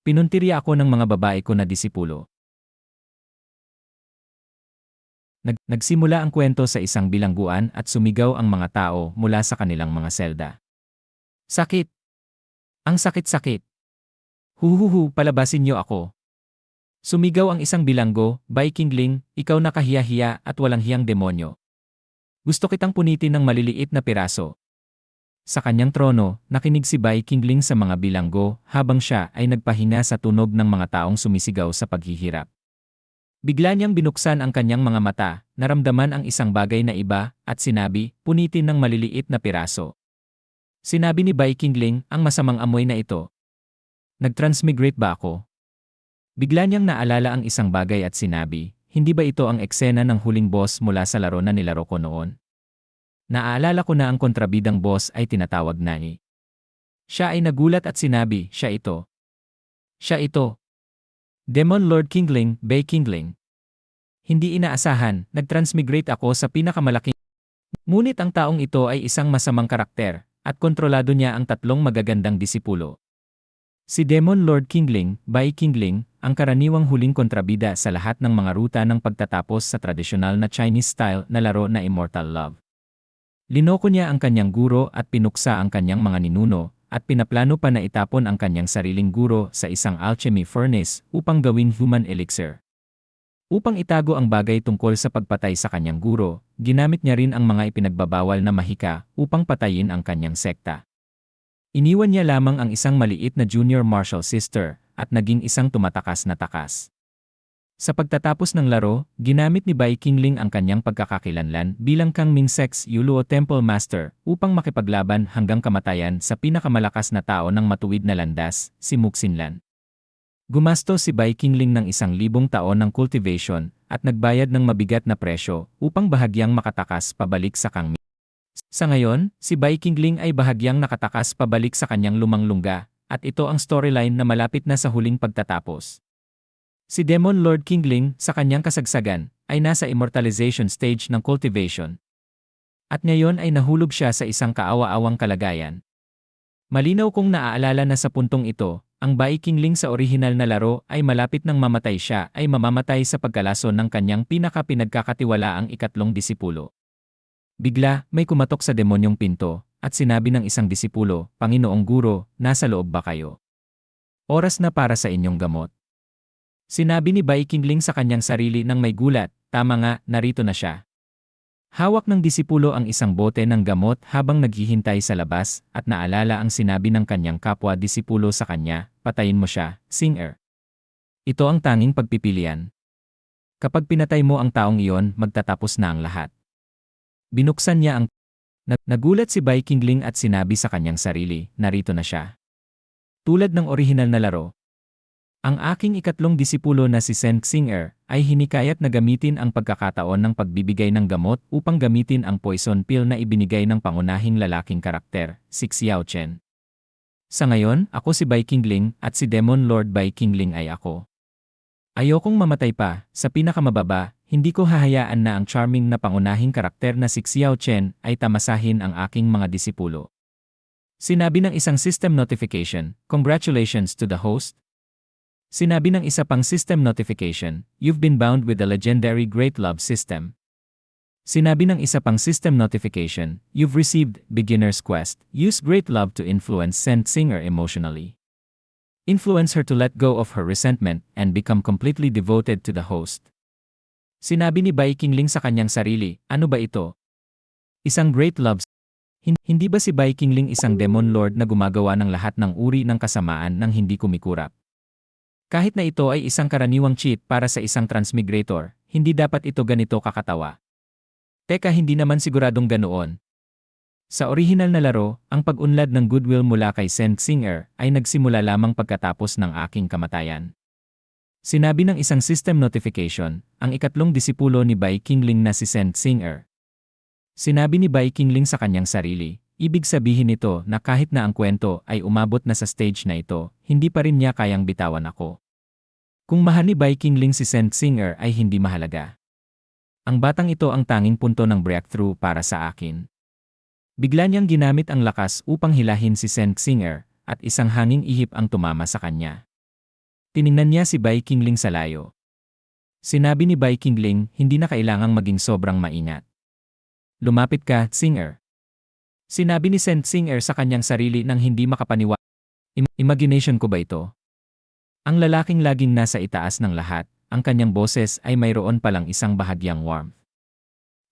Pinuntirya ako ng mga babae ko na disipulo. Nagsimula ang kwento sa isang bilangguan at sumigaw ang mga tao mula sa kanilang mga selda. Sakit! Ang sakit-sakit! Huhuhu, palabasin niyo ako! Sumigaw ang isang bilanggo, Bai Qingling, ikaw na kahiya-hiya at walang hiyang demonyo. Gusto kitang punitin ng maliliit na piraso. Sa kanyang trono, nakinig si Bai Qingling sa mga bilanggo habang siya ay nagpahinga sa tunog ng mga taong sumisigaw sa paghihirap. Bigla niyang binuksan ang kanyang mga mata, naramdaman ang isang bagay na iba, at sinabi, punitin ng maliliit na piraso. Sinabi ni Bai Qingling, ang masamang amoy na ito. Nag-transmigrate ba ako? Bigla niyang naalala ang isang bagay at sinabi, hindi ba ito ang eksena ng huling boss mula sa laro na nilaro ko noon? Naaalala ko na ang kontrabidang boss ay tinatawag na ni. Siya ay nagulat at sinabi, siya ito. Siya ito. Demon Lord Qingling, Bai Qingling. Hindi inaasahan, nag-transmigrate ako sa pinakamalaking. Ngunit ang taong ito ay isang masamang karakter, at kontrolado niya ang tatlong magagandang disipulo. Si Demon Lord Qingling, Bai Qingling, ang karaniwang huling kontrabida sa lahat ng mga ruta ng pagtatapos sa tradisyonal na Chinese-style na laro na Immortal Love. Linoko niya ang kanyang guro at pinuksa ang kanyang mga ninuno, at pinaplano pa na itapon ang kanyang sariling guro sa isang alchemy furnace upang gawing human elixir. Upang itago ang bagay tungkol sa pagpatay sa kanyang guro, ginamit niya rin ang mga ipinagbabawal na mahika upang patayin ang kanyang sekta. Iniwan niya lamang ang isang maliit na junior martial sister at naging isang tumatakas na takas. Sa pagtatapos ng laro, ginamit ni Bai Qingling ang kanyang pagkakakilanlan bilang Kang Mingsek's Yuluo Temple Master upang makipaglaban hanggang kamatayan sa pinakamalakas na tao ng matuwid na landas, si Muxinlan. Gumastos si Bai Qingling ng 1,000 taon ng cultivation at nagbayad ng mabigat na presyo upang bahagyang makatakas pabalik sa Kang Ming. Sa ngayon, si Bai Qingling ay bahagyang nakatakas pabalik sa kanyang lumang lungga, at ito ang storyline na malapit na sa huling pagtatapos. Si Demon Lord Qingling, sa kanyang kasagsagan, ay nasa immortalization stage ng cultivation. At ngayon ay nahulog siya sa isang kaawa-awang kalagayan. Malinaw kong naaalala na sa puntong ito, ang Bai Qingling sa orihinal na laro ay malapit nang mamatay siya ay mamamatay sa pagkalason ng kanyang pinaka-pinagkakatiwalaang ikatlong disipulo. Bigla, may kumatok sa demonyong pinto, at sinabi ng isang disipulo, Panginoong Guro, nasa loob ba kayo? Oras na para sa inyong gamot. Sinabi ni Bai Qingling sa kanyang sarili nang may gulat, tama nga, narito na siya. Hawak ng disipulo ang isang bote ng gamot habang naghihintay sa labas at naalala ang sinabi ng kanyang kapwa-disipulo sa kanya, patayin mo siya, Singer. Ito ang tanging pagpipilian. Kapag pinatay mo ang taong iyon, magtatapos na ang lahat. Binuksan niya ang... Nagulat si Bai Qingling at sinabi sa kanyang sarili, narito na siya. Tulad ng orihinal na laro, ang aking ikatlong disipulo na si Shen Xinger ay hinikayat na gamitin ang pagkakataon ng pagbibigay ng gamot upang gamitin ang poison pill na ibinigay ng pangunahing lalaking karakter, si Xiao Chen. Sa ngayon, ako si Bai Qingling at si Demon Lord Bai Qingling ay ako. Ayokong mamatay pa, sa pinakamababa, hindi ko hahayaan na ang charming na pangunahing karakter na si Xiao Chen ay tamasahin ang aking mga disipulo. Sinabi ng isang system notification, congratulations to the host. Sinabi ng isa pang system notification, you've been bound with the legendary Great Love System. Sinabi ng isa pang system notification, you've received Beginner's Quest, use Great Love to influence Shen Xinger emotionally. Influence her to let go of her resentment and become completely devoted to the host. Sinabi ni Bai Qingling sa kanyang sarili, ano ba ito? Isang Great Love. Hindi ba si Bai Qingling isang Demon Lord na gumagawa ng lahat ng uri ng kasamaan nang hindi kumikurap? Kahit na ito ay isang karaniwang cheat para sa isang transmigrator, hindi dapat ito ganito kakatawa. Teka, hindi naman siguradong ganoon. Sa orihinal na laro, ang pag-unlad ng goodwill mula kay Shen Xinger ay nagsimula lamang pagkatapos ng aking kamatayan. Sinabi ng isang system notification, ang ikatlong disipulo ni Bai Qingling na si Shen Xinger. Sinabi ni Bai Qingling sa kanyang sarili, ibig sabihin nito na kahit na ang kwento ay umabot na sa stage na ito, hindi pa rin niya kayang bitawan ako. Kung mahal ni Bai Qingling si Shen Xinger ay hindi mahalaga. Ang batang ito ang tanging punto ng breakthrough para sa akin. Bigla niyang ginamit ang lakas upang hilahin si Shen Xinger, at isang hanging ihip ang tumama sa kanya. Tiningnan niya si Bai Qingling sa layo. Sinabi ni Bai Qingling, hindi na kailangang maging sobrang maingat. Lumapit ka, Singer. Sinabi ni Sen Singer sa kanyang sarili nang hindi makapaniwala. Imagination ko ba ito? Ang lalaking laging nasa itaas ng lahat, ang kanyang boses ay mayroon palang isang bahagyang warmth.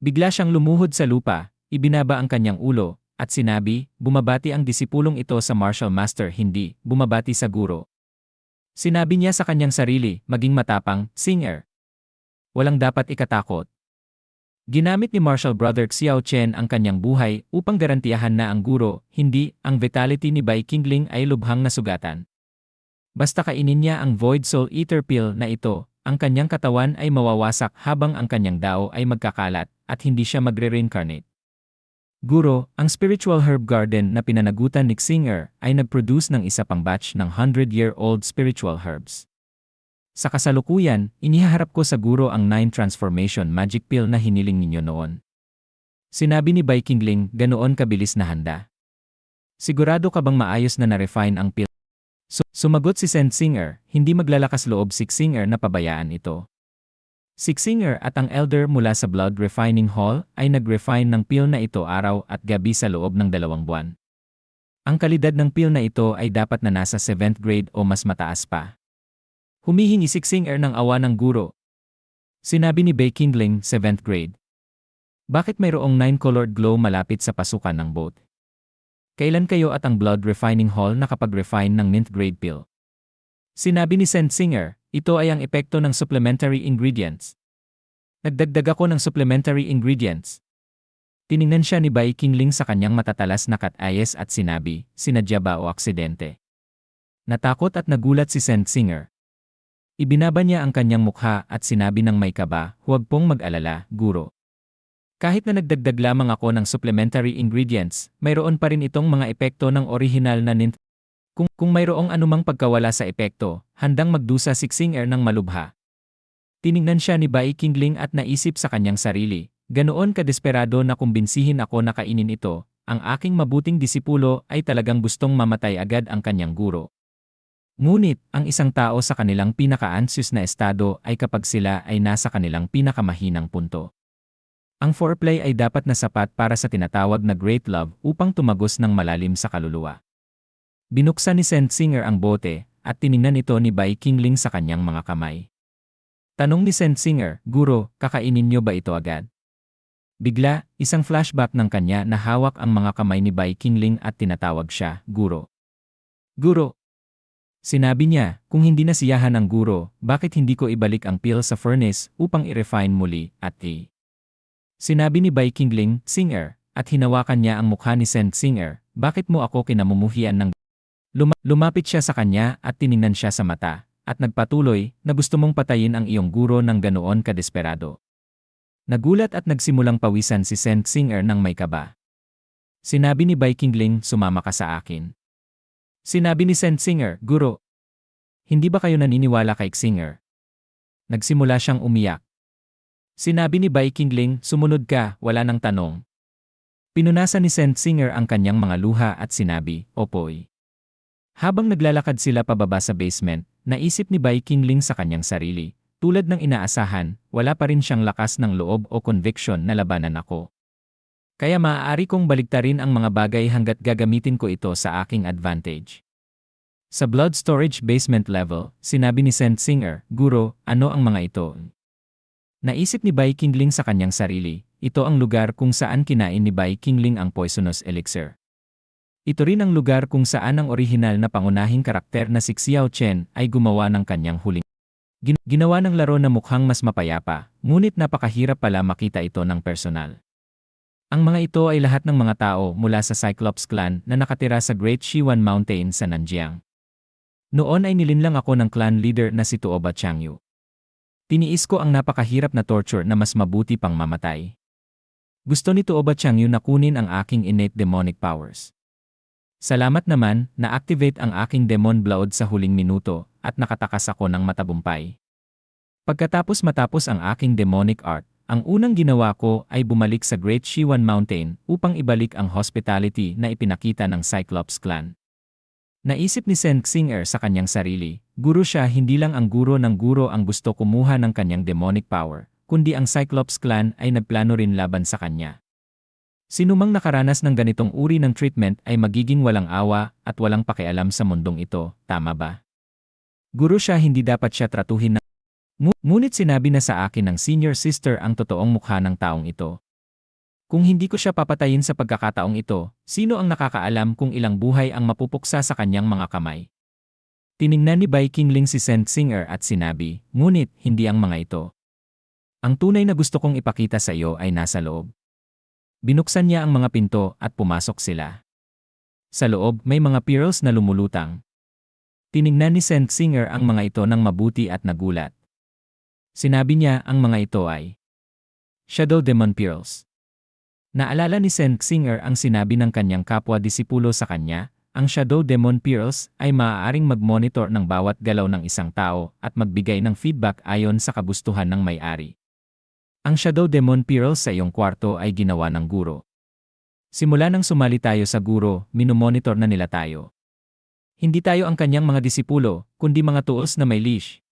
Bigla siyang lumuhod sa lupa, ibinaba ang kanyang ulo, at sinabi, bumabati ang disipulong ito sa martial master, hindi bumabati sa guro. Sinabi niya sa kanyang sarili, maging matapang, Singer. Walang dapat ikatakot. Ginamit ni Martial Brother Xiao Chen ang kanyang buhay upang garantiyahan na ang guro, hindi, ang vitality ni Bai Qingling ay lubhang nasugatan. Basta kainin niya ang Void Soul Eater Pill na ito, ang kanyang katawan ay mawawasak habang ang kanyang dao ay magkakalat at hindi siya magre-reincarnate. Guro, ang spiritual herb garden na pinanagutan ni Singer ay nag-produce ng isa pang batch ng 100-year-old spiritual herbs. Sa kasalukuyan, inihaharap ko sa guro ang 9 transformation magic pill na hiniling ninyo noon. Sinabi ni Bai Qingling, ganoon kabilis na handa. Sigurado ka bang maayos na na-refine ang pill? Sumagot si Sen Singer, hindi maglalakas loob si Singer na pabayaan ito. Si Singer at ang elder mula sa Blood Refining Hall ay nag-refine ng pill na ito araw at gabi sa loob ng 2 buwan. Ang kalidad ng pill na ito ay dapat na nasa 7th grade o mas mataas pa. Humihingi si Singer ng awa ng guro. Sinabi ni Bai Qingling, 7th grade. Bakit mayroong 9-colored glow malapit sa pasukan ng boat? Kailan kayo at ang Blood Refining Hall nakapag-refine ng 9th grade pill? Sinabi ni Sen Singer, ito ay ang epekto ng supplementary ingredients. Nagdagdag ako ng supplementary ingredients. Tiningnan siya ni Bai Qingling sa kanyang matatalas na kat-ayes at sinabi, sinadya ba o aksidente? Natakot at nagulat si Sen Singer. Ibinaba niya ang kanyang mukha at sinabi ng may kaba, huwag pong mag-alala, guro. Kahit na nagdagdag lamang ako ng supplementary ingredients, mayroon pa rin itong mga epekto ng orihinal na nint. Kung mayroong anumang pagkawala sa epekto, handang magdusa si Singer ng malubha. Tiningnan siya ni Bai Qingling at naisip sa kanyang sarili, ganoon kadesperado na kumbinsihin ako na kainin ito, ang aking mabuting disipulo ay talagang gustong mamatay agad ang kanyang guro. Ngunit, ang isang tao sa kanilang pinaka-anxious na estado ay kapag sila ay nasa kanilang pinakamahinang punto. Ang foreplay ay dapat na sapat para sa tinatawag na great love upang tumagos ng malalim sa kaluluwa. Binuksan ni Sen Singer ang bote at tiningnan ito ni Bai Qingling sa kanyang mga kamay. Tanong ni Sen Singer, guro, kakainin niyo ba ito agad? Bigla, isang flashback ng kanya na hawak ang mga kamay ni Bai Qingling at tinatawag siya, guro. Guro! Sinabi niya, kung hindi nasiyahan ng guro, bakit hindi ko ibalik ang pill sa furnace upang i-refine muli at Sinabi ni Bai Qingling, Singer, at hinawakan niya ang mukha ni Sen Singer, bakit mo ako kinamumuhian ng Lumapit siya sa kanya at tiningnan siya sa mata, at nagpatuloy na gusto mong patayin ang iyong guro ng ganoon kadesperado. Nagulat at nagsimulang pawisan si Sen Singer ng may kaba. Sinabi ni Bai Qingling, sumama ka sa akin. Sinabi ni Sen Singer, guro. Hindi ba kayo naniniwala kay Singer? Nagsimula siyang umiyak. Sinabi ni Bai Qingling, sumunod ka, wala nang tanong. Pinunasan ni Sen Singer ang kanyang mga luha at sinabi, opoy. Habang naglalakad sila pababa sa basement, naisip ni Bai Qingling sa kanyang sarili, tulad ng inaasahan, wala pa rin siyang lakas ng loob o conviction na labanan ako. Kaya maaari kong baligtarin ang mga bagay hanggat gagamitin ko ito sa aking advantage. Sa blood storage basement level, sinabi ni Sen Singer, guro, ano ang mga ito? Naisip ni Bai Qingling sa kanyang sarili, ito ang lugar kung saan kinain ni Bai Qingling ang poisonous elixir. Ito rin ang lugar kung saan ang orihinal na pangunahing karakter na si Xiao Chen ay gumawa ng kanyang huling. Ginawa ng laro na mukhang mas mapayapa, ngunit napakahirap pala makita ito ng personal. Ang mga ito ay lahat ng mga tao mula sa Cyclops clan na nakatira sa Great Shiwan Mountain sa Nanjiang. Noon ay nilinlang ako ng clan leader na si Tuoba Changyu. Tiniis ko ang napakahirap na torture na mas mabuti pang mamatay. Gusto ni Tuoba Changyu na kunin ang aking innate demonic powers. Salamat naman, na-activate ang aking demon blood sa huling minuto at nakatakas ako ng matagumpay. Matapos ang aking demonic art, ang unang ginawa ko ay bumalik sa Great Shiwan Mountain upang ibalik ang hospitality na ipinakita ng Cyclops clan. Naisip ni Sen Xinger sa kanyang sarili, guro siya, hindi lang ang guro ng guro ang gusto kumuha ng kanyang demonic power, kundi ang Cyclops clan ay nagplano rin laban sa kanya. Sinumang nakaranas ng ganitong uri ng treatment ay magiging walang awa at walang pakialam sa mundong ito, tama ba? Guro siya, hindi dapat siya tratuhin na. Ngunit sinabi na sa akin ng senior sister ang totoong mukha ng taong ito. Kung hindi ko siya papatayin sa pagkakataong ito, sino ang nakakaalam kung ilang buhay ang mapupuksa sa kanyang mga kamay? Tiningnan ni Bai Qingling si Sen Xinger at sinabi, ngunit hindi ang mga ito. Ang tunay na gusto kong ipakita sa iyo ay nasa loob. Binuksan niya ang mga pinto at pumasok sila. Sa loob may mga pearls na lumulutang. Tiningnan ni Sen Xinger ang mga ito ng mabuti at nagulat. Sinabi niya ang mga ito ay Shadow Demon Pearls. Naalala ni Sen Xinger ang sinabi ng kanyang kapwa-disipulo sa kanya, ang Shadow Demon Pearls ay maaaring mag-monitor ng bawat galaw ng isang tao at magbigay ng feedback ayon sa kagustuhan ng may-ari. Ang Shadow Demon Pearls sa iyong kwarto ay ginawa ng guro. Simula nang sumali tayo sa guro, minomonitor na nila tayo. Hindi tayo ang kanyang mga disipulo, kundi mga tools na may leash.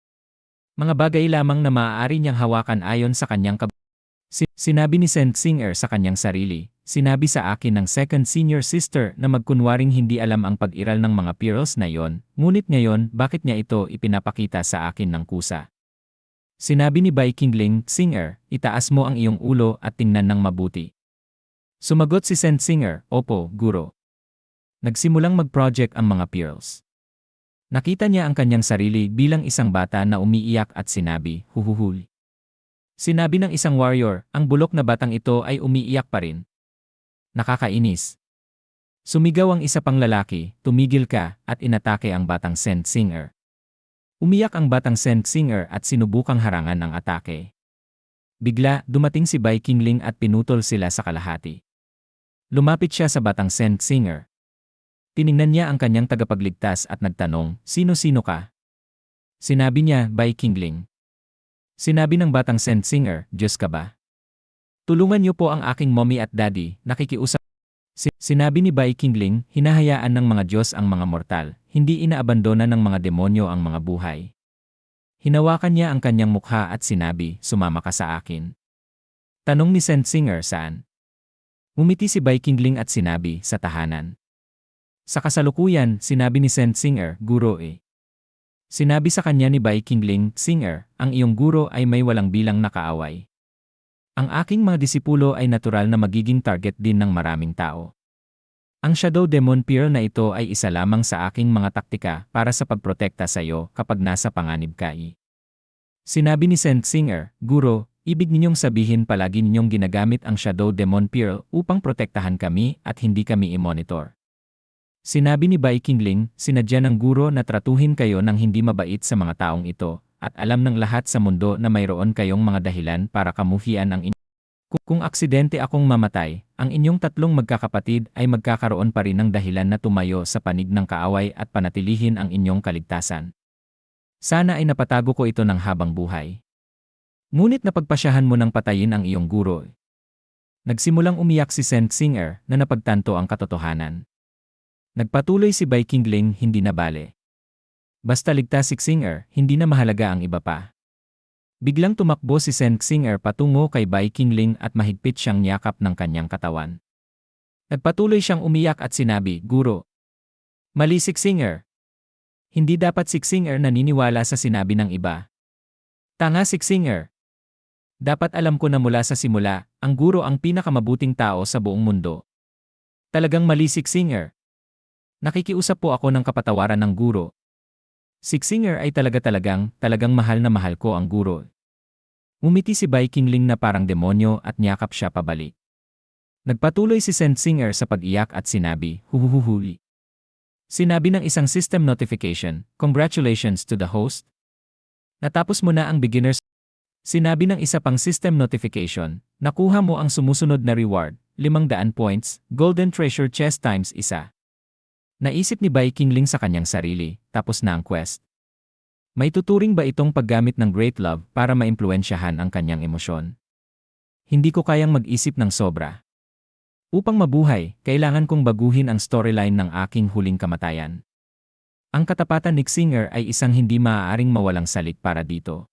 Mga bagay lamang na maaari niyang hawakan ayon sa kanyang Sinabi ni Sen Xinger sa kanyang sarili, sinabi sa akin ng second senior sister na magkunwaring hindi alam ang pag-iral ng mga pearls na yon, ngunit ngayon bakit niya ito ipinapakita sa akin ng kusa? Sinabi ni Bai Qingling, Xinger, itaas mo ang iyong ulo at tingnan ng mabuti. Sumagot si Sen Xinger, opo, guro. Nagsimulang mag-project ang mga pearls. Nakita niya ang kanyang sarili bilang isang bata na umiiyak at sinabi, huhuhul. Sinabi ng isang warrior, ang bulok na batang ito ay umiiyak pa rin. Nakakainis. Sumigaw ang isa pang lalaki, tumigil ka, at inatake ang batang Sen Xinger. Umiyak ang batang Sen Xinger at sinubukang harangan ang atake. Bigla, dumating si Bai Qingling at pinutol sila sa kalahati. Lumapit siya sa batang Sen Xinger. Tiningnan niya ang kanyang tagapagligtas at nagtanong, sino-sino ka? Sinabi niya, Bai Qingling. Sinabi ng batang Sen Xinger, Diyos ka ba? Tulungan niyo po ang aking mommy at daddy, nakikiusap. Sinabi ni Bai Qingling, hinahayaan ng mga Diyos ang mga mortal, hindi inaabandona ng mga demonyo ang mga buhay. Hinawakan niya ang kanyang mukha at sinabi, sumama ka sa akin. Tanong ni Sen Xinger, saan? Umiti si Bai Qingling at sinabi, sa tahanan. Sa kasalukuyan, sinabi ni Sen Xinger, guro Sinabi sa kanya ni Bai Qingling, Xinger, ang iyong guro ay may walang bilang na kaaway. Ang aking mga disipulo ay natural na magiging target din ng maraming tao. Ang Shadow Demon Pearl na ito ay isa lamang sa aking mga taktika para sa pagprotekta sa iyo kapag nasa panganib ka. Sinabi ni Sen Xinger, guro, ibig ninyong sabihin palagi ninyong ginagamit ang Shadow Demon Pearl upang protektahan kami at hindi kami i-monitor. Sinabi ni Bai Qingling, sinadya ng guro na tratuhin kayo ng hindi mabait sa mga taong ito, at alam ng lahat sa mundo na mayroon kayong mga dahilan para kamuhian ang inyong. Kung aksidente akong mamatay, ang inyong tatlong magkakapatid ay magkakaroon pa rin ng dahilan na tumayo sa panig ng kaaway at panatilihin ang inyong kaligtasan. Sana ay napatago ko ito ng habang buhay. Ngunit napagpasyahan mo ng patayin ang iyong guro. Nagsimulang umiyak si Sen Xinger na napagtanto ang katotohanan. Nagpatuloy si Bai Qingling, hindi na bale. Basta ligtas si Xinger, hindi na mahalaga ang iba pa. Biglang tumakbo si Sen Xinger patungo kay Bai Qingling at mahigpit siyang niyakap ng kanyang katawan. Nagpatuloy siyang umiyak at sinabi, guro. Mali si Xinger. Hindi dapat si Xinger naniniwala sa sinabi ng iba. Tanga si Xinger. Dapat alam ko na mula sa simula, ang guro ang pinakamabuting tao sa buong mundo. Talagang mali si Xinger. Nakikiusap po ako ng kapatawaran ng guro. Si Xinger ay talagang mahal na mahal ko ang guro. Umiti si Bai Qingling na parang demonyo at niyakap siya pabalik. Nagpatuloy si Sen Xinger sa pag-iyak at sinabi, huhuhuhuli. Sinabi ng isang system notification, congratulations to the host. Natapos mo na ang beginners. Sinabi ng isa pang system notification, nakuha mo ang sumusunod na reward, 500 points, golden treasure chest times 1. Naisip ni Bai Qingling sa kanyang sarili, tapos na ang quest. May tuturing ba itong paggamit ng Great Love para maimpluwensyahan ang kanyang emosyon? Hindi ko kayang mag-isip ng sobra. Upang mabuhay, kailangan kong baguhin ang storyline ng aking huling kamatayan. Ang katapatan ni Singer ay isang hindi maaaring mawalang salik para dito.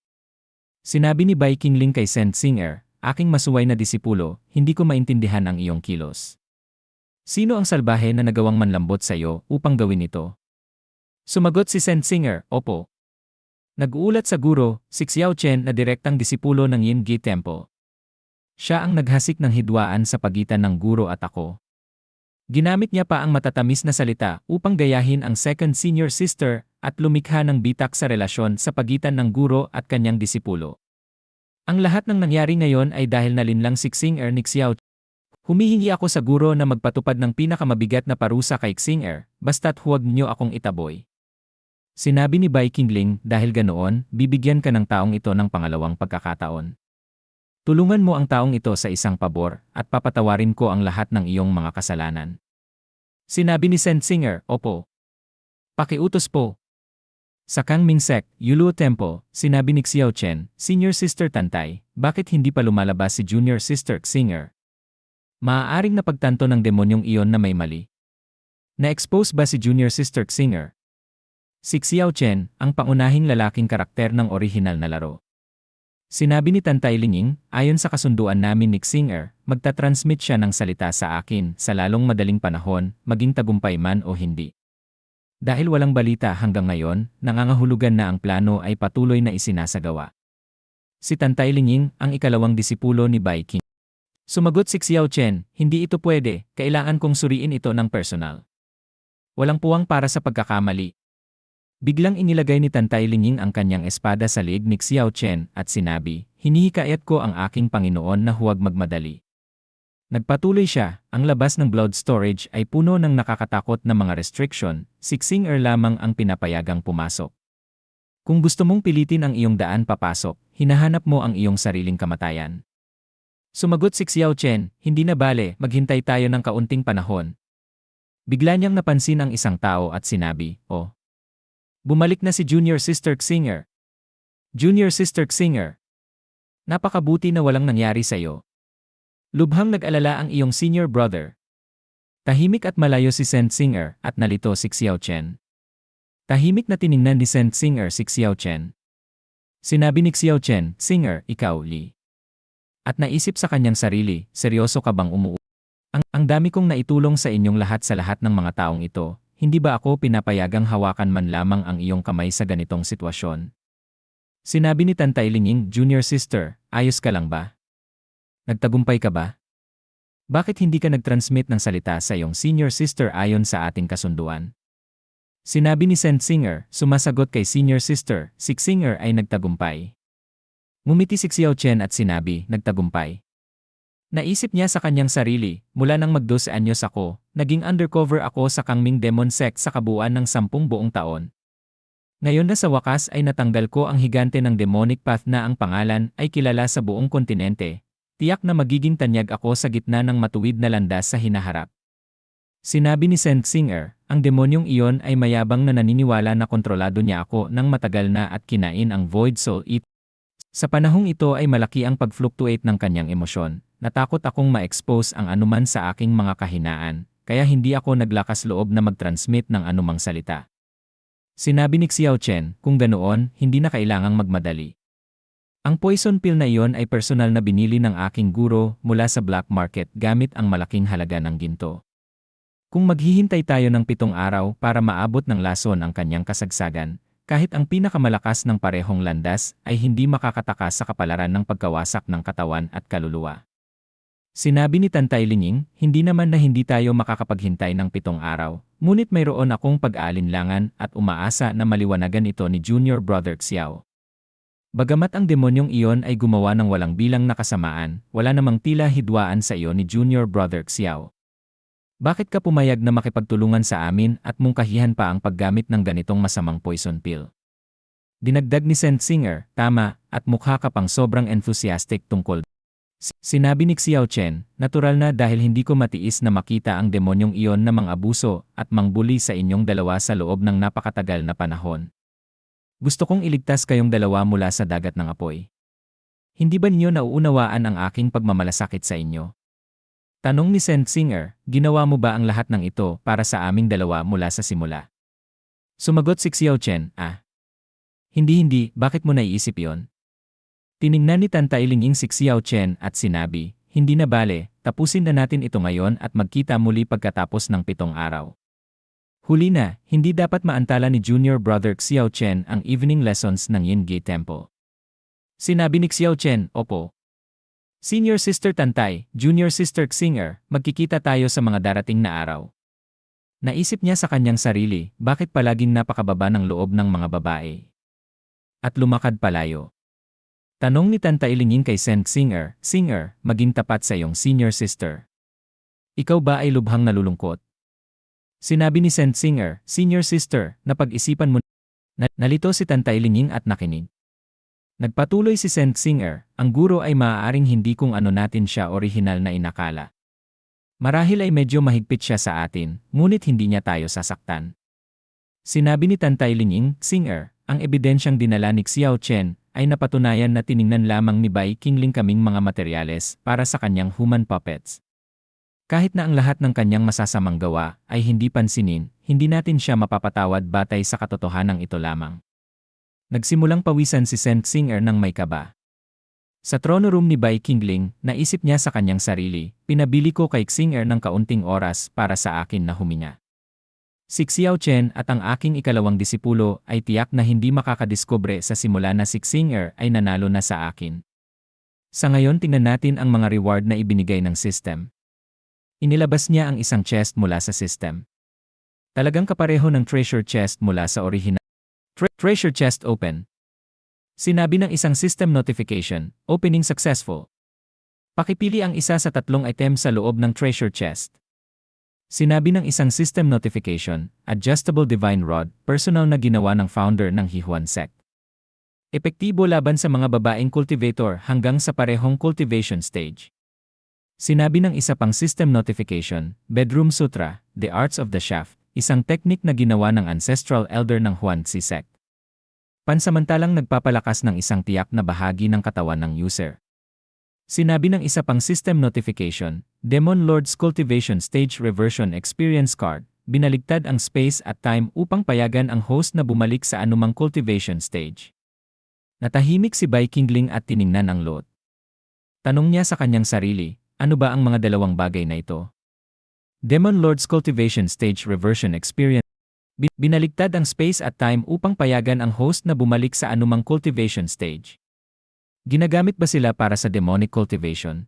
Sinabi ni Bai Qingling kay Saint Singer, aking masuway na disipulo, hindi ko maintindihan ang iyong kilos. Sino ang salbahe na nagawang manlambot sa iyo upang gawin ito? Sumagot si Saint Singer, opo. Nag-uulat sa guro, si Xiao Chen na direktang disipulo ng Yin Gi Temple. Siya ang naghasik ng hidwaan sa pagitan ng guro at ako. Ginamit niya pa ang matatamis na salita upang gayahin ang second senior sister at lumikha ng bitak sa relasyon sa pagitan ng guro at kanyang disipulo. Ang lahat ng nangyari ngayon ay dahil nalinlang si Singer ni Xiao. Humihingi ako sa guro na magpatupad ng pinakamabigat na parusa kay Singer, basta't huwag niyo akong itaboy. Sinabi ni Bai Qingling, dahil ganoon, bibigyan ka ng taong ito ng pangalawang pagkakataon. Tulungan mo ang taong ito sa isang pabor at papatawarin ko ang lahat ng iyong mga kasalanan. Sinabi ni Saint Singer, opo. Pakiutos po. Sa Kangming Sect, Yuluo Temple, sinabi ni Xiao Chen, Senior Sister Tantay, bakit hindi pa lumalabas si Junior Sister Singer? Maaaring napagtanto ng demonyong iyon na may mali. Na-expose ba si Junior Sister Singer? Si Xiao Chen, ang pangunahing lalaking karakter ng orihinal na laro. Sinabi ni Tantay Linging, ayon sa kasunduan namin ni Singer, magtatransmit siya ng salita sa akin sa lalong madaling panahon, maging tagumpay man o hindi. Dahil walang balita hanggang ngayon, nangangahulugan na ang plano ay patuloy na isinasagawa. Si Tantay Linging, ang ikalawang disipulo ni Bai Qing. Sumagot si Xiao Chen, hindi ito pwede, kailangan kong suriin ito ng personal. Walang puwang para sa pagkakamali. Biglang inilagay ni Tantay Linging ang kanyang espada sa liig ni Xiao Chen at sinabi, hinihikayat ko ang aking Panginoon na huwag magmadali. Nagpatuloy siya, ang labas ng blood storage ay puno ng nakakatakot na mga restriction, si Singer lamang ang pinapayagang pumasok. Kung gusto mong pilitin ang iyong daan papasok, hinahanap mo ang iyong sariling kamatayan. Sumagot si Xiao Chen, hindi na bale, maghintay tayo ng kaunting panahon. Bigla niyang napansin ang isang tao at sinabi, oh. Bumalik na si Junior Sister Singer. Junior Sister Singer. Napakabuti na walang nangyari sa iyo. Lubhang nag-alala ang iyong senior brother. Tahimik at malayo si Saint Singer at nalito si Xiao Chen. Tahimik na tiningnan ni Saint Singer si Xiao Chen. Sinabi ni Xiao Chen, Singer, ikaw, Li. At naisip sa kanyang sarili, seryoso ka bang umuwi? Ang dami kong naitulong sa inyong lahat sa lahat ng mga taong ito. Hindi ba ako pinapayagang hawakan man lamang ang iyong kamay sa ganitong sitwasyon? Sinabi ni Tantay Linging, Junior Sister, ayos ka lang ba? Nagtagumpay ka ba? Bakit hindi ka nag-transmit ng salita sa iyong senior sister ayon sa ating kasunduan? Sinabi ni Saint Singer, sumasagot kay senior sister, si Singer ay nagtagumpay. Ngumiti si Xiao Chen at sinabi, nagtagumpay. Naisip niya sa kanyang sarili, mula nang mag-12 anyos ako, naging undercover ako sa Kangming Demon Sect sa kabuuan ng 10 buong taon. Ngayon na sa wakas ay natanggal ko ang higante ng demonic path na ang pangalan ay kilala sa buong kontinente. Tiyak na magiging tanyag ako sa gitna ng matuwid na landas sa hinaharap. Sinabi ni Saint Singer, ang demonyong iyon ay mayabang na naniniwala na kontrolado niya ako nang matagal na at kinain ang Void Soul Eat. Sa panahong ito ay malaki ang pag-fluctuate ng kanyang emosyon. Natakot akong ma-expose ang anuman sa aking mga kahinaan, kaya hindi ako naglakas loob na mag-transmit ng anumang salita. Sinabi ni Xiao Chen, kung ganoon, hindi na kailangang magmadali. Ang poison pill na iyon ay personal na binili ng aking guro mula sa black market gamit ang malaking halaga ng ginto. Kung maghihintay tayo ng 7 araw para maabot ng lason ang kanyang kasagsagan, kahit ang pinakamalakas ng parehong landas ay hindi makakatakas sa kapalaran ng pagkawasak ng katawan at kaluluwa. Sinabi ni Tantay Linging, hindi naman na hindi tayo makakapaghintay ng 7 araw, ngunit mayroon akong pag-aalinlangan at umaasa na maliwanagan ito ni Junior Brother Xiao. Bagamat ang demonyong iyon ay gumawa ng walang bilang na kasamaan, wala namang tila hidwaan sa iyo ni Junior Brother Xiao. Bakit ka pumayag na makipagtulungan sa amin at mungkahihan pa ang paggamit ng ganitong masamang poison pill? Dinagdag ni Saint Singer, tama, at mukha ka pang sobrang enthusiastic tungkol. Sinabi ni Xiao Chen, natural na dahil hindi ko matiis na makita ang demonyong iyon na mang-abuso at mangbuli sa inyong dalawa sa loob ng napakatagal na panahon. Gusto kong iligtas kayong dalawa mula sa dagat ng apoy. Hindi ba ninyo nauunawaan ang aking pagmamalasakit sa inyo? Tanong ni Saint Singer, ginawa mo ba ang lahat ng ito para sa aming dalawa mula sa simula? Sumagot si Xiao Chen, Hindi, bakit mo naiisip yon? Tiningnan ni Tantay Linging si Xiao Chen at sinabi, hindi na bale, tapusin na natin ito ngayon at magkita muli pagkatapos ng 7 araw. Huli na, hindi dapat maantala ni Junior Brother Xiao Chen ang evening lessons ng Yingge Temple. Sinabi ni Xiao Chen, opo. Senior Sister Tantay, Junior Sister Xinger, magkikita tayo sa mga darating na araw. Naisip niya sa kanyang sarili, bakit palaging napakababa ng loob ng mga babae? At lumakad palayo. Tanong ni Tantay Linging kay Sen Xinger, maging tapat sa iyong senior sister. Ikaw ba ay lubhang nalulungkot? Sinabi ni Sen Xinger, senior sister, na pag-isipan mo. Nalito si Tantay Linging at nakinig. Nagpatuloy si Sen Xinger, ang guro ay maaaring hindi kung ano natin siya orihinal na inakala. Marahil ay medyo mahigpit siya sa atin, ngunit hindi niya tayo sasaktan. Sinabi ni Tantay Linging, ang ebidensyang dinala ni Xiao Chen, ay napatunayan na tiningnan lamang ni Bai Qingling kaming mga materyales para sa kanyang human puppets. Kahit na ang lahat ng kanyang masasamang gawa ay hindi pansinin, hindi natin siya mapapatawad batay sa katotohanang ito lamang. Nagsimulang pawisan si Sen Xinger ng may kaba. Sa trono room ni Bai Qingling, naisip niya sa kanyang sarili, pinabili ko kay Xinger ng kaunting oras para sa akin na huminga. Si Xiao Chen at ang aking ikalawang disipulo ay tiyak na hindi makakadiskubre sa simula na si Xinger ay nanalo na sa akin. Sa ngayon tingnan natin ang mga reward na ibinigay ng system. Inilabas niya ang isang chest mula sa system. Talagang kapareho ng treasure chest mula sa original. Treasure chest open. Sinabi ng isang system notification, opening successful. Pakipili ang isa sa 3 item sa loob ng treasure chest. Sinabi ng isang system notification, adjustable divine rod, personal na ginawa ng founder ng Hihuan sect. Epektibo laban sa mga babaeng cultivator hanggang sa parehong cultivation stage. Sinabi ng isa pang system notification, bedroom sutra, the arts of the shaft, isang teknik na ginawa ng ancestral elder ng Huangzi sect. Pansamantalang nagpapalakas ng isang tiyak na bahagi ng katawan ng user. Sinabi ng isa pang system notification, Demon Lord's Cultivation Stage Reversion Experience Card, binaligtad ang space at time upang payagan ang host na bumalik sa anumang cultivation stage. Natahimik si Bai Qingling at tiningnan ang lot. Tanong niya sa kanyang sarili, ano ba ang mga dalawang bagay na ito? Demon Lord's Cultivation Stage Reversion Experience, binaligtad ang space at time upang payagan ang host na bumalik sa anumang cultivation stage. Ginagamit ba sila para sa demonic cultivation?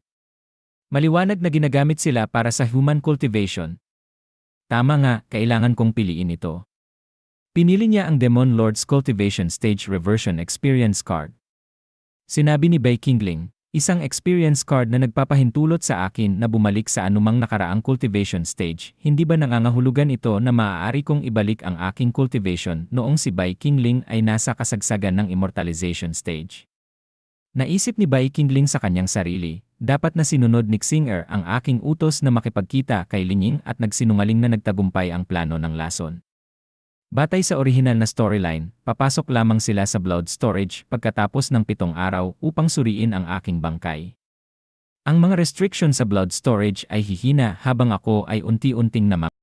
Maliwanag na ginagamit sila para sa human cultivation. Tama nga, kailangan kong piliin ito. Pinili niya ang Demon Lord's Cultivation Stage Reversion Experience Card. Sinabi ni Bai Qingling, isang experience card na nagpapahintulot sa akin na bumalik sa anumang nakaraang cultivation stage, hindi ba nangangahulugan ito na maaari kong ibalik ang aking cultivation noong si Bai Qingling ay nasa kasagsagan ng immortalization stage? Naisip ni Bai Qingling sa kanyang sarili, dapat na sinunod ni Xinger ang aking utos na makipagkita kay Linging at nagsinungaling na nagtagumpay ang plano ng lason. Batay sa orihinal na storyline, papasok lamang sila sa blood storage pagkatapos ng 7 araw upang suriin ang aking bangkay. Ang mga restriction sa blood storage ay hihina habang ako ay unti-unting namang.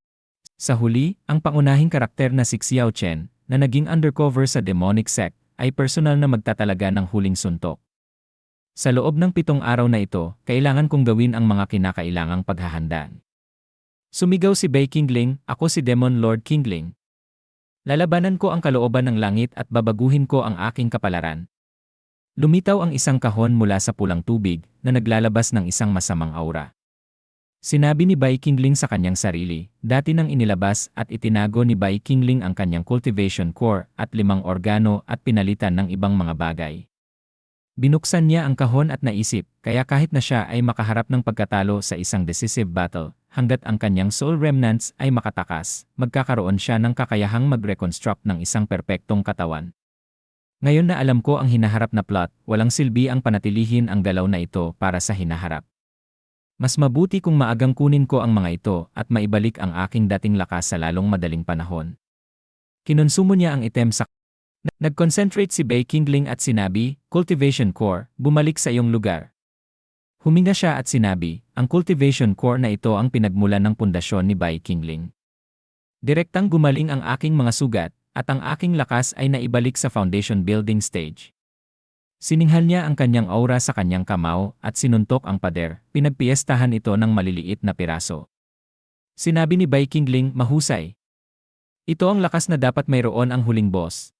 Sa huli, ang pangunahing karakter na si Xiao Chen, na naging undercover sa demonic sect, ay personal na magtatalaga ng huling suntok. Sa loob ng 7 araw na ito, kailangan kong gawin ang mga kinakailangang paghahandaan. Sumigaw si Bai Qingling, ako si Demon Lord Qingling. Lalabanan ko ang kalooban ng langit at babaguhin ko ang aking kapalaran. Lumitaw ang isang kahon mula sa pulang tubig na naglalabas ng isang masamang aura. Sinabi ni Bai Qingling sa kanyang sarili, dati nang inilabas at itinago ni Bai Qingling ang kanyang cultivation core at 5 organo at pinalitan ng ibang mga bagay. Binuksan niya ang kahon at naisip, kaya kahit na siya ay makaharap ng pagkatalo sa isang decisive battle, hanggat ang kanyang soul remnants ay makatakas, magkakaroon siya ng kakayahang mag-reconstruct ng isang perpektong katawan. Ngayon na alam ko ang hinaharap na plot, walang silbi ang panatilihin ang galaw na ito para sa hinaharap. Mas mabuti kung maagang kunin ko ang mga ito at maibalik ang aking dating lakas sa lalong madaling panahon. Kinonsumo niya ang item sa Nag-concentrate si Bai Qingling at sinabi, Cultivation Core, bumalik sa iyong lugar. Huminga siya at sinabi, ang Cultivation Core na ito ang pinagmulan ng pundasyon ni Bai Qingling. Direktang gumaling ang aking mga sugat, at ang aking lakas ay naibalik sa foundation building stage. Sininghal niya ang kanyang aura sa kanyang kamao at sinuntok ang pader, pinagpiestahan ito ng maliliit na piraso. Sinabi ni Bai Qingling, mahusay. Ito ang lakas na dapat mayroon ang huling boss.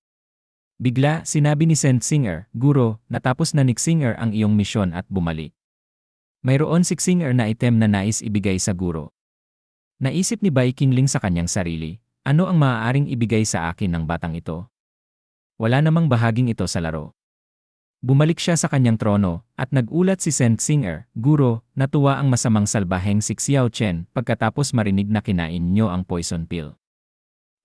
Bigla, sinabi ni Saint Singer, Guro, natapos na ni Singer ang iyong misyon at bumalik. Mayroon si Singer na item na nais ibigay sa guro. Naisip ni Bai Qingling sa kanyang sarili, ano ang maaaring ibigay sa akin ng batang ito? Wala namang bahaging ito sa laro. Bumalik siya sa kanyang trono, at nagulat si Saint Singer, Guro, natuwa ang masamang salbaheng si Xiao Chen pagkatapos marinig na kinain niyo ang poison pill.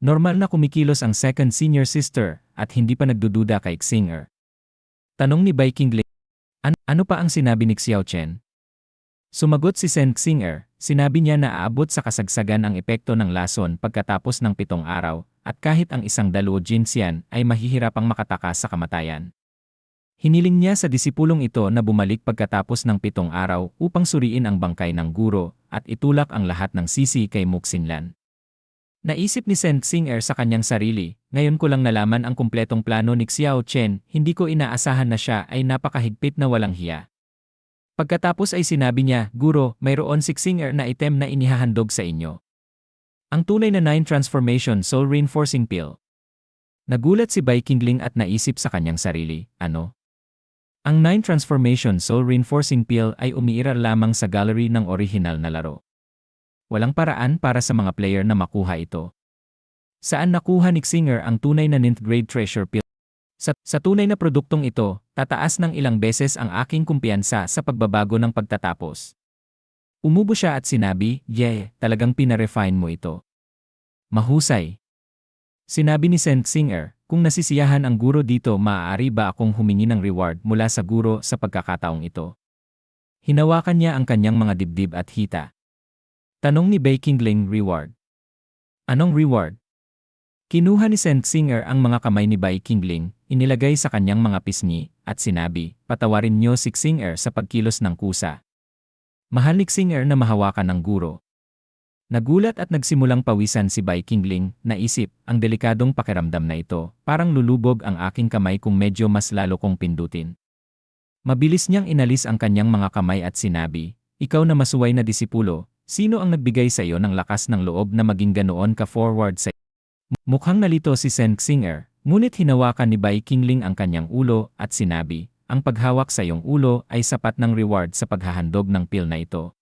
Normal na kumikilos ang second senior sister, at hindi pa nagdududa kay Singer. Tanong ni Bai Qingling, ano pa ang sinabi ni Xiao Chen? Sumagot si Saint Singer, sinabi niya na aabot sa kasagsagan ang epekto ng lason pagkatapos ng 7 araw, at kahit ang isang Daluo Jinxian ay mahihirapang makatakas sa kamatayan. Hiniling niya sa disipulong ito na bumalik pagkatapos ng 7 araw upang suriin ang bangkay ng guro at itulak ang lahat ng sisi kay Muxinlan. Naisip ni Saint Singer sa kanyang sarili, ngayon ko lang nalaman ang kumpletong plano ni Xiao Chen, hindi ko inaasahan na siya ay napakahigpit na walang hiya. Pagkatapos ay sinabi niya, Guro, mayroon si Singer na item na inihahandog sa inyo. Ang tunay na 9 Transformation Soul Reinforcing Pill. Nagulat si Bai Qingling at naisip sa kanyang sarili, ano? Ang 9 Transformation Soul Reinforcing Pill ay umiiral lamang sa gallery ng orihinal na laro. Walang paraan para sa mga player na makuha ito. Saan nakuha ni Singer ang tunay na 9th grade treasure pill? Sa tunay na produktong ito, tataas ng ilang beses ang aking kumpiyansa sa pagbabago ng pagtatapos. Umubo siya at sinabi, talagang pinarefine mo ito. Mahusay. Sinabi ni Saint Singer, kung nasisiyahan ang guro dito, maaari ba akong humingi ng reward mula sa guro sa pagkakataong ito? Hinawakan niya ang kanyang mga dibdib at hita. Tanong ni Bai Qingling, reward. Anong reward? Kinuha ni Saint Singer ang mga kamay ni Bai Qingling, inilagay sa kanyang mga pisngi, at sinabi, patawarin niyo si Singer sa pagkilos ng kusa. Mahal ni Singer na mahawakan ng guro. Nagulat at nagsimulang pawisan si Bai Qingling, naisip, ang delikadong pakiramdam na ito, parang lulubog ang aking kamay kung medyo mas lalo kong pindutin. Mabilis niyang inalis ang kanyang mga kamay at sinabi, ikaw na masuway na disipulo, sino ang nagbigay sa iyo ng lakas ng loob na maging ganoon ka-forward sa iyo? Mukhang nalito si Saint Singer, ngunit hinawakan ni Bai Qingling ang kanyang ulo at sinabi, ang paghawak sa iyong ulo ay sapat ng reward sa paghahandog ng pill na ito.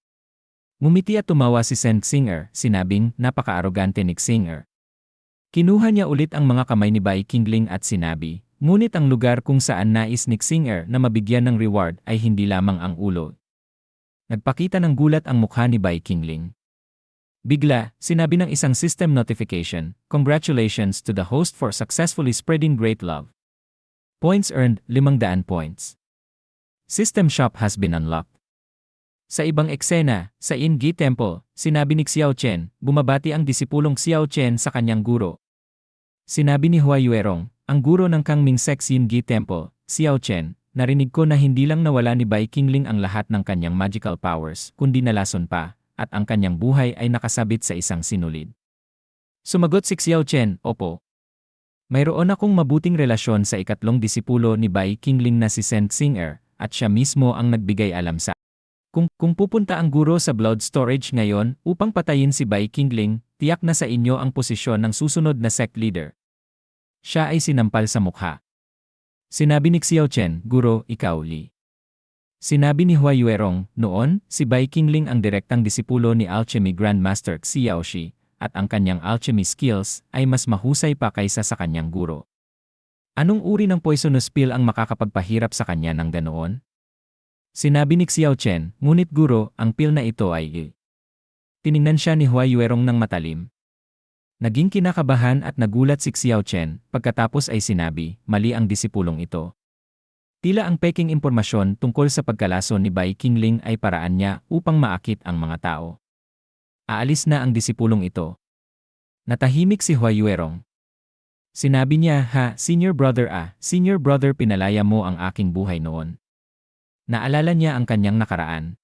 Ngumiti at tumawa si Saint Singer, sinabing napaka-arogante ni Singer. Kinuha niya ulit ang mga kamay ni Bai Qingling at sinabi, ngunit ang lugar kung saan nais ni Singer na mabigyan ng reward ay hindi lamang ang ulo. Nagpakita ng gulat ang mukha ni Bai Qingling. Bigla, sinabi ng isang system notification, congratulations to the host for successfully spreading great love. Points earned, 500 points. System shop has been unlocked. Sa ibang eksena, sa In-Gi Temple, sinabi ni Xiao Chen, bumabati ang disipulong Xiao Chen sa kanyang guro. Sinabi ni Hua Yuerong, ang guro ng Kangming Sect In-Gi Temple, Xiao Chen, narinig ko na hindi lang nawala ni Bai Qingling ang lahat ng kanyang magical powers, kundi nalason pa, at ang kanyang buhay ay nakasabit sa isang sinulid. Sumagot si Xiao Chen, opo. Mayroon akong mabuting relasyon sa ikatlong disipulo ni Bai Qingling na si Saint Singer, at siya mismo ang nagbigay alam sa Kung pupunta ang guro sa blood storage ngayon upang patayin si Bai Qingling, tiyak na sa inyo ang posisyon ng susunod na sect leader. Siya ay sinampal sa mukha. Sinabi ni Xiao Chen, Guro, ikaw Li. Sinabi ni Hua Yuerong, noon, si Bai Qingling ang direktang disipulo ni Alchemy Grandmaster Xiao Shi, at ang kanyang alchemy skills ay mas mahusay pa kaysa sa kanyang guro. Anong uri ng poisonous pill ang makakapagpahirap sa kanya ng ganoon? Sinabi ni Xiao Chen, ngunit guro, ang pill na ito ay Tiningnan siya ni Hua Yuerong ng matalim. Naging kinakabahan at nagulat si Xiao Chen, pagkatapos ay sinabi, mali ang disipulong ito. Tila ang peking impormasyon tungkol sa pagkalason ni Bai Qingling ay paraan niya upang maakit ang mga tao. Aalis na ang disipulong ito. Natahimik si Hua Yuerong. Sinabi niya, senior brother pinalaya mo ang aking buhay noon. Naalala niya ang kanyang nakaraan.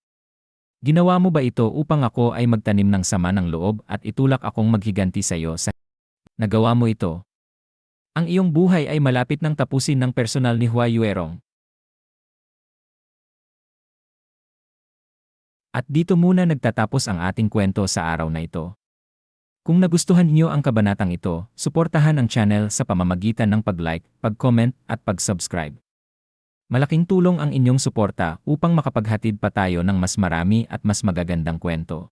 Ginawa mo ba ito upang ako ay magtanim ng sama ng loob at itulak akong maghiganti sa iyo? Nagawa mo ito. Ang iyong buhay ay malapit ng tapusin ng personal ni Hua Yuerong. At dito muna nagtatapos ang ating kwento sa araw na ito. Kung nagustuhan niyo ang kabanatang ito, suportahan ang channel sa pamamagitan ng pag-like, pag-comment at pag-subscribe. Malaking tulong ang inyong suporta upang makapaghatid pa tayo ng mas marami at mas magagandang kwento.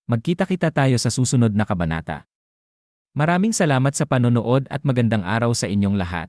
Magkita-kita tayo sa susunod na kabanata. Maraming salamat sa panonood at magandang araw sa inyong lahat.